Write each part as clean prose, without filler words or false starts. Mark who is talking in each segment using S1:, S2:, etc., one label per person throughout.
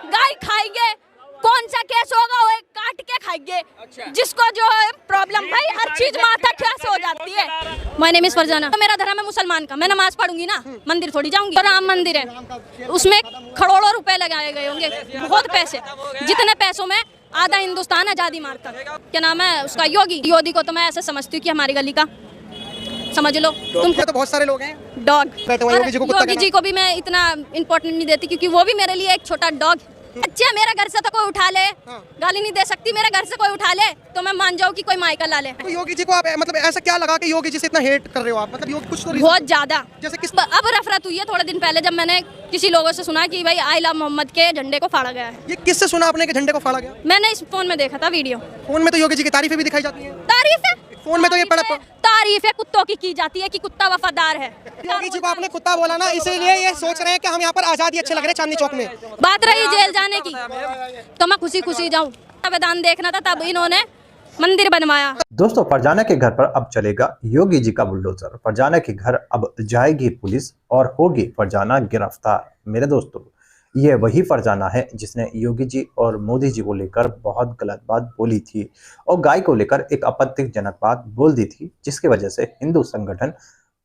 S1: गाय खाएंगे, कौन सा केस होगा वो काट के खाएंगे। अच्छा। जिसको जो है प्रॉब्लम भाई हर चीज माथा कैसे हो जाती है। माय नेम इज फरजाना, तो मेरा धर्म है मुसलमान का, मैं नमाज पढ़ूंगी ना, मंदिर थोड़ी जाऊंगी। तो राम मंदिर है, उसमें करोड़ों रुपए लगाए गए होंगे, बहुत पैसे, जितने पैसों में आधा हिंदुस्तान आजादी मारता। क्या नाम है उसका, योगी को तो मैं ऐसे समझती हूँ कि हमारी गली का समझ लो तुम।
S2: तो बहुत सारे लोग हैं
S1: डॉग।
S2: योगी
S1: जी को भी मैं इतना इम्पोर्टेंट नहीं देती क्योंकि वो भी मेरे लिए एक छोटा डॉग। अच्छा मेरे घर से तो कोई उठा ले, गाली नहीं दे सकती, मेरे घर से कोई उठा ले तो मैं मान जाऊँ कि कोई माइकल ला ले।
S2: तो योगी जी को आप मतलब ऐसा क्या लगा कि योगी जी से इतना हेट कर रहे हो आप, मतलब योगी कुछ तो
S1: बहुत ज्यादा।
S2: जैसे किस
S1: अब नफरत हुई है थोड़े दिन पहले जब मैंने किसी लोगों से सुना कि भाई आई लव मोहम्मद के झंडे को फाड़ा गया है।
S2: ये किससे सुना आपने कि झंडे को फाड़ा गया?
S1: मैंने इस फोन में देखा था वीडियो।
S2: फोन में तो योगी जी की तारीफें भी दिखाई जाती है।
S1: तारीफ है
S2: फोन में तो ये पड़ा
S1: तारीफ है कुत्तों की जाती है कि कुत्ता वफादार है।
S2: योगी जी को आपने कुत्ता बोला ना, इसीलिए ये सोच रहे हैं कि हम यहाँ पर आजादी अच्छे लग रहे हैं चांदनी चौक में।
S1: बात रही जेल जाने की तो मैं खुशी जाऊँ, संविधान देखना था तब इन्होंने मंदिर बनवाया।
S3: दोस्तों, फरजाना के घर पर अब चलेगा योगी जी का बुलडोजर। फरजाना के घर अब जाएगी पुलिस और होगी फरजाना गिरफ्तार। मेरे दोस्तों, ये वही फरजाना है जिसने योगी जी और मोदी जी को लेकर बहुत गलत बात बोली थी और गाय को लेकर एक आपत्तिजनक बात बोल दी थी, जिसकी वजह से हिंदू संगठन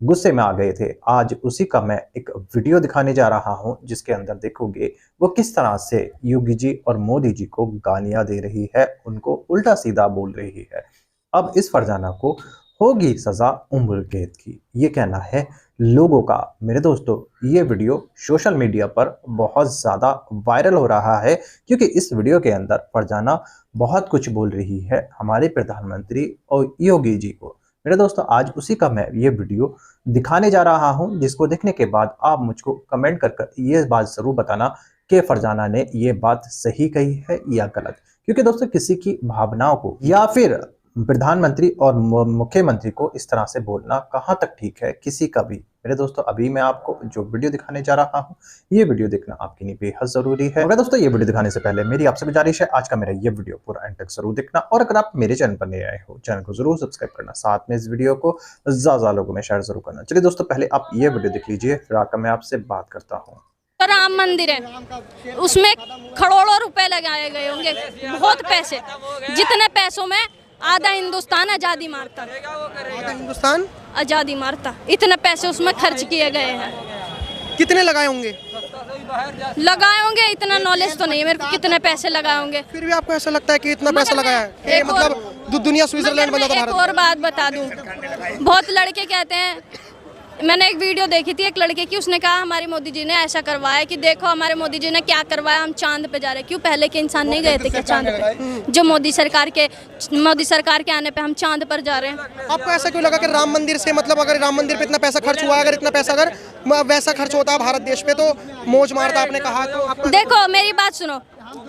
S3: गुस्से में आ गए थे। आज उसी का मैं एक वीडियो दिखाने जा रहा हूं, जिसके अंदर देखोगे वो किस तरह से योगी जी और मोदी जी को गालियां दे रही है, उनको उल्टा सीधा बोल रही है। अब इस फरजाना को होगी सजा उम्र कैद की, ये कहना है लोगों का। मेरे दोस्तों, ये वीडियो सोशल मीडिया पर बहुत ज़्यादा वायरल हो रहा है क्योंकि इस वीडियो के अंदर फरजाना बहुत कुछ बोल रही है हमारे प्रधानमंत्री और योगी जी को। मेरे दोस्तों, आज उसी का मैं ये वीडियो दिखाने जा रहा हूं, जिसको देखने के बाद आप मुझको कमेंट कर ये बात ज़रूर बताना कि फरजाना ने ये बात सही कही है या गलत। क्योंकि दोस्तों, किसी की भावनाओं को या फिर प्रधानमंत्री और मुख्यमंत्री को इस तरह से बोलना कहाँ तक ठीक है किसी का भी। मेरे दोस्तों, अभी मैं आपको जो वीडियो दिखाने जा रहा हूँ, ये वीडियो देखना आपके लिए बेहद जरूरी है। मेरे दोस्तों, ये वीडियो दिखाने से पहले मेरी आपसे गुजारिश है, आज का मेरा ये वीडियो पूरा एंड तक जरूर देखना और अगर आप मेरे चैनल पर नए आए हो, चैनल को जरूर सब्सक्राइब करना, साथ में इस वीडियो को ज्यादा लोगों में शेयर जरूर करना। चलिए दोस्तों, पहले आप ये वीडियो देख लीजिए, फिर आकर मैं आपसे बात करता हूँ।
S1: राम मंदिर है, उसमें करोड़ों रुपए लगाए गए होंगे, बहुत पैसे, जितने पैसों में आधा हिंदुस्तान आजादी मारता।
S2: आधा हिंदुस्तान
S1: आजादी मारता, इतने पैसे उसमें खर्च किए गए हैं।
S2: कितने लगाए होंगे?
S1: इतना नॉलेज तो नहीं है मेरे को कितने पैसे लगाए होंगे।
S2: फिर भी आपको ऐसा लगता है कि इतना पैसा लगाया है? मतलब दुनिया स्विट्जरलैंड बना था भारत।
S1: और बात बता दूं, बहुत लड़के कहते हैं, मैंने एक वीडियो देखी थी एक लड़के की, उसने कहा हमारे मोदी जी ने ऐसा करवाया कि देखो हमारे मोदी जी ने क्या करवाया, हम चांद पे जा रहे हैं। क्यों पहले के इंसान नहीं गए थे क्या चांद पे? जो मोदी सरकार के आने पे हम चांद पर जा रहे हैं।
S2: आपको ऐसा क्यों लगा कि राम मंदिर से, मतलब अगर राम मंदिर पे इतना पैसा खर्च हुआ है, अगर इतना पैसा अगर वैसा खर्च होता है भारत देश पे तो मौज मारता, आपने कहा तो।
S1: देखो मेरी बात सुनो,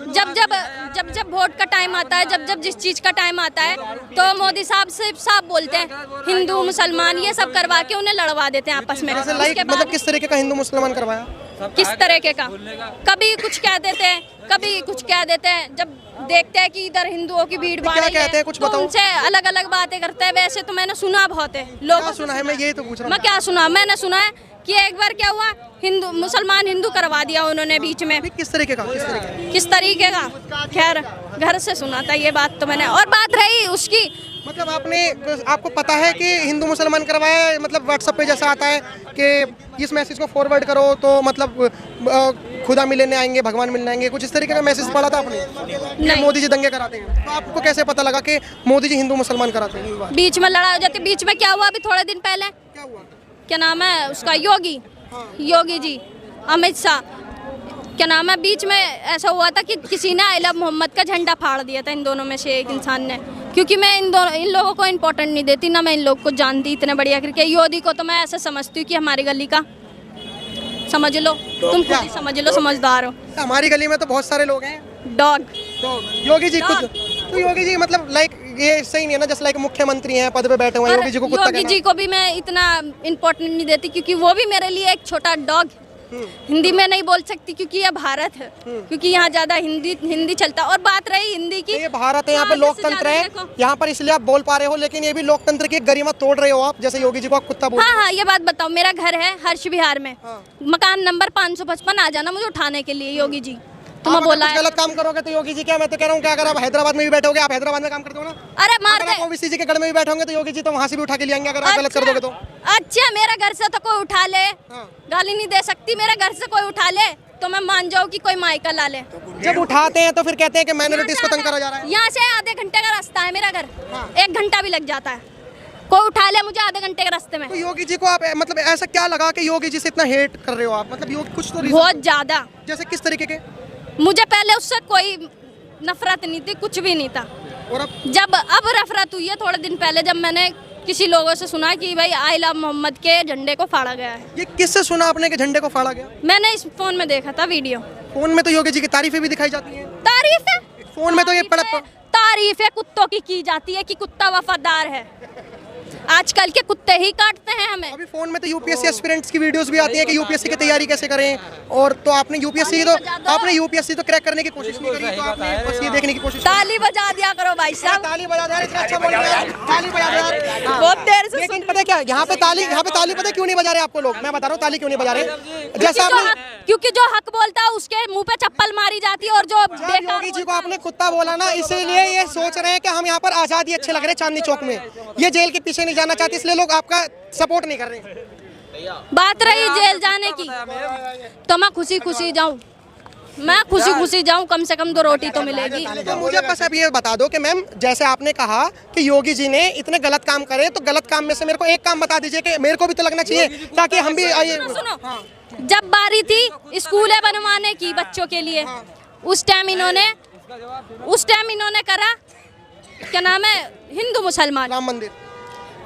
S1: जब वोट का टाइम आता है, जब जिस चीज का टाइम आता है तो मोदी साहब से साफ बोलते हैं हिंदू मुसलमान ये सब करवा के उन्हें लड़वा देते हैं आपस में।
S2: मतलब किस तरीके का हिंदू मुसलमान करवाया?
S1: किस तरीके का? कभी कुछ कह देते हैं, कभी कुछ कह देते हैं। जब देखते हैं कि इधर हिंदुओं की भीड़ भाड़ है
S2: कुछ
S1: तो उनसे अलग अलग बातें करते हैं। वैसे तो मैंने सुना बहुत है, लोगों
S2: सुना है, मैं यही तो पूछ रहा हूं।
S1: मैं क्या सुना, मैंने सुना है कि एक बार क्या हुआ, हिंदू मुसलमान हिंदू करवा दिया उन्होंने बीच में।
S2: किस तरीके का?
S1: किस तरीके का? खैर घर से सुना था ये बात तो मैंने। और बात रही उसकी,
S2: मतलब आपको पता है कि हिंदू मुसलमान करवाया है, मतलब व्हाट्सएप पे जैसा आता है कि इस मैसेज को फॉरवर्ड करो तो मतलब खुदा मिलने आएंगे, भगवान मिलने आएंगे, कुछ इस तरीके का मैसेज पढ़ा था आपने? नहीं। मोदी जी दंगे कराते हैं, तो आपको कैसे पता लगा कि मोदी जी हिंदू मुसलमान कराते हैं?
S1: बीच में लड़ाई हो जाती। बीच में क्या हुआ अभी थोड़े दिन पहले?
S2: क्या हुआ?
S1: क्या नाम है उसका, योगी जी, अमित शाह, क्या नाम है, बीच में ऐसा हुआ था कि किसी ने आई लव मोहम्मद का झंडा फाड़ दिया था इन दोनों में से एक इंसान ने। क्योंकि मैं इन लोगों को इम्पोर्टेंट नहीं देती ना, मैं इन लोगों को जानती इतने बढ़िया करके। योगी को तो मैं ऐसा समझती हूँ कि हमारी गली का समझ लो, तुम खुद ही समझ लो, समझदार हो।
S2: हमारी गली में तो बहुत सारे लोग हैं
S1: डॉग।
S2: योगी जी खुद तो योगी जी मतलब लाइक ये सही नहीं है ना, जैसे लाइक मुख्यमंत्री हैं, पद पे बैठे हुए हैं, योगी जी को कुत्ता कहना।
S1: योगी जी को भी मैं इतना इम्पोर्टेंट नहीं देती क्योंकि वो भी मेरे लिए एक छोटा डॉग। हिंदी में नहीं बोल सकती क्योंकि ये भारत है, क्योंकि यहाँ ज्यादा हिंदी चलता। और बात रही हिंदी की,
S2: ये भारत है, यहाँ पे लोकतंत्र है, यहाँ पर इसलिए आप बोल पा रहे हो, लेकिन ये भी लोकतंत्र की गरिमा तोड़ रहे हो आप, जैसे योगी जी को आप कुत्ता बोल।
S1: हाँ, ये बात बताओ, मेरा घर है हर्ष विहार में, मकान नंबर 555, आ जाना मुझे उठाने के लिए योगी जी। तुम्हें बोला है।
S2: गलत काम करोगे तो योगी जी क्या, मैं तो कह रहा हूँ कि अगर आप हैदराबाद में भी बैठोगे, आप हैदराबाद में काम करते हो ना,
S1: अरे मार दे।
S2: ओबीसी जी के गढ़ में भी बैठोगे तो योगी जी तो वहाँ से भी उठा के ले आएंगे अगर आप गलत कर दोगे तो।
S1: अच्छा मेरा घर से तो कोई उठा ले, गाली नहीं दे सकती। मेरे घर से कोई उठा ले तो मैं मान जाऊँ कि कोई माइका ला ले।
S2: जब उठाते हैं तो फिर कहते हैं कि माइनॉरिटीज को तंग करा जा रहा है।
S1: यहाँ से आधे घंटे का रास्ता है मेरा घर, 1 घंटा भी लग जाता है। कोई उठा ले मुझे आधे घंटे के रास्ते में।
S2: तो योगी जी को आप मतलब ऐसा क्या लगा कि योगी जी से इतना हेट कर रहे हो आप, मतलब योगी कुछ तो
S1: बहुत ज्यादा।
S2: जैसे किस तरीके के?
S1: मुझे पहले उससे कोई नफरत नहीं थी, कुछ भी नहीं था।
S2: और
S1: अब नफरत हुई है थोड़े दिन पहले, जब मैंने किसी लोगों से सुना कि भाई आई लव मोहम्मद के झंडे को फाड़ा गया है।
S2: ये किससे सुना आपने कि झंडे को फाड़ा गया?
S1: मैंने इस फोन में देखा था वीडियो।
S2: फोन में तो योगी जी की तारीफें भी दिखाई जाती हैं।
S1: तारीफ है
S2: फोन में तो ये
S1: तारीफ है कुत्तों की जाती है कि कुत्ता वफादार है। आजकल के कुत्ते ही काटते हैं हमें।
S2: अभी फोन में तो यूपीएससी एस्पिरेंट्स की वीडियोस भी आती हैं कि यूपीएससी की तैयारी कैसे करें, और तो आपने यूपीएससी तो क्रैक करने की कोशिश नहीं करी, तो आपने बस ये देखने की कोशिश।
S1: ताली बजा दिया करो भाई साहब,
S2: ताली बजा दे, इतना अच्छा बोल रहे हैं, ताली बजा दे।
S1: बहुत देर से।
S2: लेकिन पता है क्या, यहाँ पे ताली पता क्यों नहीं बजा रहे आपको लोग? मैं बता रहा हूँ ताली क्यों नहीं बजा रहे। जैसा
S1: क्योंकि जो हक बोलता है उसके मुंह पे चप्पल मारी जाती है, और जो
S2: योगी जी को आपने कुत्ता बोला ना, इसीलिए ये सोच रहे हैं कि हम यहाँ पर आजादी अच्छे लग रहे हैं चांदनी चौक में, ये जेल के पीछे नहीं जाना चाहते, इसलिए लोग आपका सपोर्ट नहीं कर रहे।
S1: बात रही जेल जाने की, तो मैं खुशी खुशी जाऊं, मैं खुशी खुशी जाऊं, कम से कम 2 रोटी तो मिलेगी।
S2: तो मुझे बस अब ये बता दो कि मैम, जैसे आपने कहा कि योगी जी ने इतने गलत काम करे, तो गलत काम में से मेरे को एक काम बता दीजिए कि मेरे को भी तो लगना चाहिए, ताकि हम भी
S1: सुनो, जब बारी थी स्कूलें बनवाने की बच्चों के लिए, उस टाइम इन्होंने करा क्या नाम है, हिंदू मुसलमान
S2: राम मंदिर।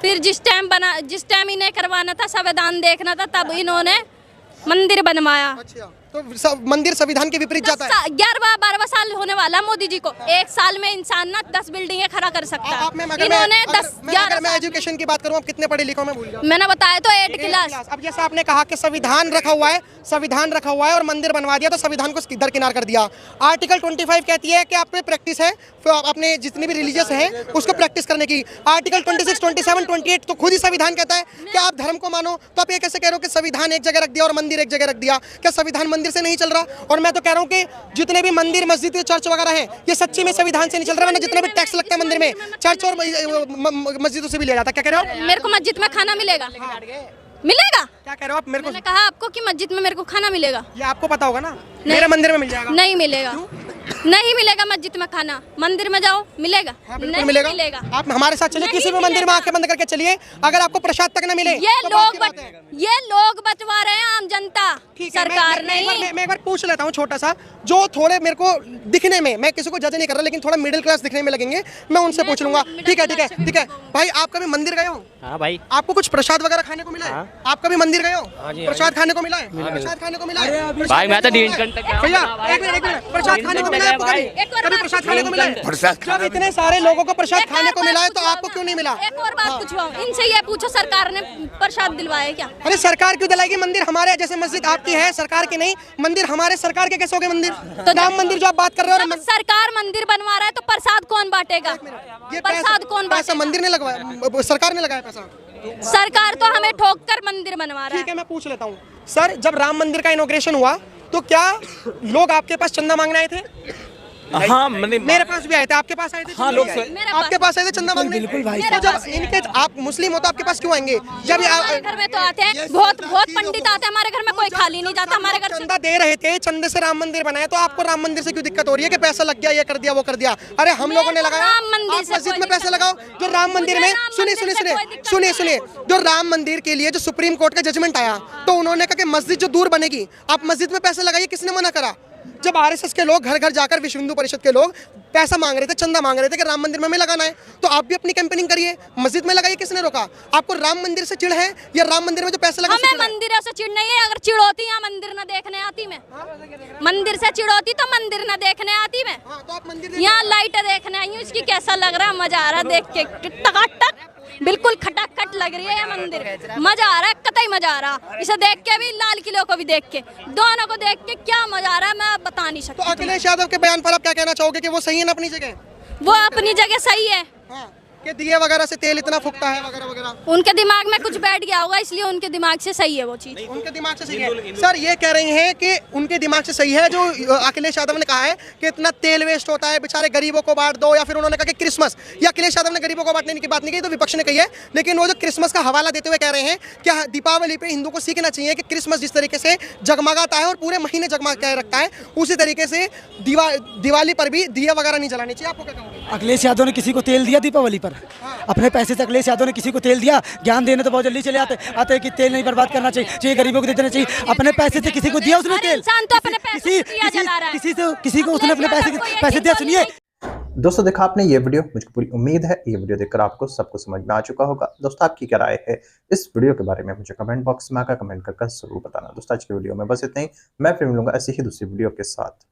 S1: फिर जिस टाइम इन्हें करवाना था, संविधान देखना था, तब इन्होंने मंदिर बनवाया।
S2: अच्छा, तो मंदिर संविधान के विपरीत जाता है।
S1: 11-12 साल होने वाला मोदी जी को, 1 साल में इंसान ना 10 बिल्डिंगें खड़ा कर सकता है। इन्होंने 10-11
S2: मैं एजुकेशन की बात करूं, आप कितने पढ़े लिखे हो मैं भूल गया।
S1: मैंने बताया तो 8 क्लास।
S2: अब जैसे आपने कहा कि संविधान रखा हुआ है और मंदिर बनवा दिया, तो संविधान को दरकिनार कर दिया। आर्टिकल 25 कहती है कि आपने प्रैक्टिस है, अपने जितनी भी रिलीजियस है उसको प्रैक्टिस करने की। आर्टिकल 26, 27, 28 तो खुद ही संविधान कहता है कि आप धर्म को मानो। तो आप ये कैसे कह रहे हो कि संविधान एक जगह रख दिया और मंदिर एक जगह रख दिया? क्या संविधान मंदिर से नहीं चल रहा? और मैं तो कह रहा हूँ कि जितने भी मंदिर, मस्जिद, चर्च वगैरह हैं, ये सच्ची में संविधान से नहीं चल रहा है। जितना भी टैक्स लगता है मंदिर में, चर्च और मस्जिदों से भी लिया जाता है। क्या कह रहे हो?
S1: मेरे को मस्जिद में खाना मिलेगा? मिलेगा।
S2: क्या कह रहे हो आप? मेरे को
S1: मैंने कहा आपको कि मस्जिद में मेरे को खाना मिलेगा।
S2: ये आपको पता होगा ना, मेरे मंदिर में मिल जाएगा।
S1: नहीं मिलेगा, नहीं मिलेगा मस्जिद में खाना। मंदिर में जाओ मिलेगा?
S2: नहीं मिलेगा। आप हमारे साथ चलिए, किसी भी मंदिर में आंखें बंद करके चलिए, अगर आपको प्रसाद तक न मिले।
S1: ये लोग बचवा रहे हैं आम जनता, सरकार नहीं।
S2: मैं एक बार पूछ लेता हूँ छोटा सा, जो थोड़े मेरे को दिखने में, मैं किसी को जज नहीं कर रहा, लेकिन थोड़ा मिडिल क्लास दिखने में लगेंगे, मैं उनसे पूछ लूंगा। ठीक है भाई, आप कभी मंदिर गए हो?
S4: हाँ भाई।
S2: आपको कुछ प्रसाद वगैरह खाने को मिला है? आप कभी मंदिर गए हो? प्रसाद खाने को मिला है? प्रसाद खाने को मिला है
S4: भाई? मैं तो
S2: भैया एक मिनट, प्रसाद खाने को मिला है आपको? कभी प्रसाद खाने को मिला है? जब इतने सारे लोगों को प्रसाद खाने को मिला है, तो आपको क्यों नहीं मिला?
S1: एक और बात पूछो, इनसे ये पूछो, सरकार ने प्रसाद दिलवाया क्या?
S2: अरे सरकार क्यों दिलाएगी? मंदिर हमारे, जैसे मस्जिद आपकी है, सरकार की नहीं। मंदिर हमारे, सरकार के कैसे हो गए मंदिर? तो राम मंदिर जो आप बात कर रहे हो,
S1: सरकार मंदिर बनवा रहा है तो प्रसाद कौन बांटेगा?
S2: ये
S1: प्रसाद कौन
S2: पैसा मंदिर ने लगवाया, सरकार ने लगाया पैसा?
S1: सरकार तो हमें ठोक कर मंदिर बनवा रहा है।
S2: ठीक है, मैं पूछ लेता हूँ सर, जब राम मंदिर का इनॉग्रेशन हुआ तो क्या लोग आपके पास चंदा मांगने आए थे?
S4: हाँ,
S2: मेरे पास भी आए थे, आपके पास आए थे?
S4: हाँ, लोग
S2: आपके पास आए थे चंदा मांगने?
S4: बिल्कुल भाई।
S2: तो जब इनके, आप मुस्लिम हो तो आपके पास क्यों आएंगे? जब
S1: हमारे घर में तो आते हैं, बहुत पंडित आते हैं हमारे घर में, कोई खाली नहीं जाता हमारे घर से।
S2: चंदा दे रहे थे, चंदे से राम मंदिर बनाया, तो आपको राम मंदिर से क्यों दिक्कत हो रही है कि पैसा लग गया, ये कर दिया, वो कर दिया? अरे हम लोगों ने लगाया, मस्जिद में पैसा लगाओ। जो राम मंदिर में, सुनिए, जो राम मंदिर के लिए जो सुप्रीम कोर्ट का जजमेंट आया, तो उन्होंने कहा कि मस्जिद जो दूर बनेगी, आप मस्जिद में पैसा लगाइए। किसने मना करा? जब आरएसएस के लोग घर घर जाकर, विश्व हिंदू परिषद के लोग पैसा मांग रहे थे, चंदा मांग रहे थे कि राम मंदिर में हमें लगाना है, तो आप भी अपनी कैंपेनिंग करिए, मस्जिद में लगाइए। किसने रोका? आपको राम मंदिर से चिढ़ है या राम मंदिर में जो पैसा लगा?
S1: हमें मंदिर से चिढ़ नहीं है। अगर चिढ़ होती यहाँ मंदिर न देखने आती मैं, मंदिर से चिढ़ होती तो मंदिर न देखने आती मैं।
S2: तो आप मंदिर
S1: यहाँ लाइट देखने आई हूँ, इसकी कैसा लग रहा है, मजा आ रहा है देख के, टकाटक बिल्कुल खटाखट लग रही है ये मंदिर, मजा आ रहा है, कतई मजा आ रहा। इसे देख के भी, लाल किले को भी देख के, दोनों को देख के क्या मजा आ रहा है, मैं बता नहीं सकती।
S2: तो अखिलेश यादव के बयान पर आप क्या कहना चाहोगे कि वो सही है ना अपनी जगह?
S1: वो अपनी जगह सही है,
S2: कि दिए वगैरह से तेल इतना फूकता है वगैरह वगैरह।
S1: उनके दिमाग में कुछ बैठ गया होगा, इसलिए उनके दिमाग से सही है वो चीज।
S2: उनके दिमाग से सही है। सर ये कह रही हैं कि उनके दिमाग से सही है जो अखिलेश यादव ने कहा है कि इतना तेल वेस्ट होता है, बेचारे गरीबों को बांट दो, या फिर उन्होंने कहा कि क्रिसमस, या अखिलेश यादव ने गरीबों को बांटने की बात नहीं की, तो विपक्ष ने कही है, लेकिन वो जो क्रिसमस का हवाला देते हुए कह रहे हैं कि दीपावली पे हिंदू को सीखना चाहिए कि क्रिसमस जिस तरीके से जगमगाता है और पूरे महीने जगमगा के रखता है, उसी तरीके से दिवाली पर भी दिए वगैरह नहीं जलाने चाहिए। आपको क्या कहोगे?
S4: अखिलेश यादव ने किसी को तेल दिया दीपावली पर? अपने पैसे से अखिलेश यादव ने किसी को तेल दिया? ज्ञान देने तो बहुत जल्दी चले आते हैं कि तेल नहीं बर्बाद करना चाहिए, गरीबों को दे देना चाहिए। अपने पैसे से किसी को दिया उसने तेल?
S1: इंसान तो अपने पैसे से दिया जला रहा है।
S4: किसी को उसने अपने पैसे दिया? सुनिए
S3: दोस्तों, देखा आपने ये वीडियो, मुझे पूरी उम्मीद है ये वीडियो देखकर आपको सब कुछ समझ में आ चुका होगा। दोस्तों, आपकी क्या राय है इस वीडियो के बारे में मुझे कमेंट बॉक्स में आकर कमेंट कर जरूर बताना। दोस्तों, आज की वीडियो में बस इतना ही। मैं फिर मिलूंगा ऐसी ही दूसरी वीडियो के साथ।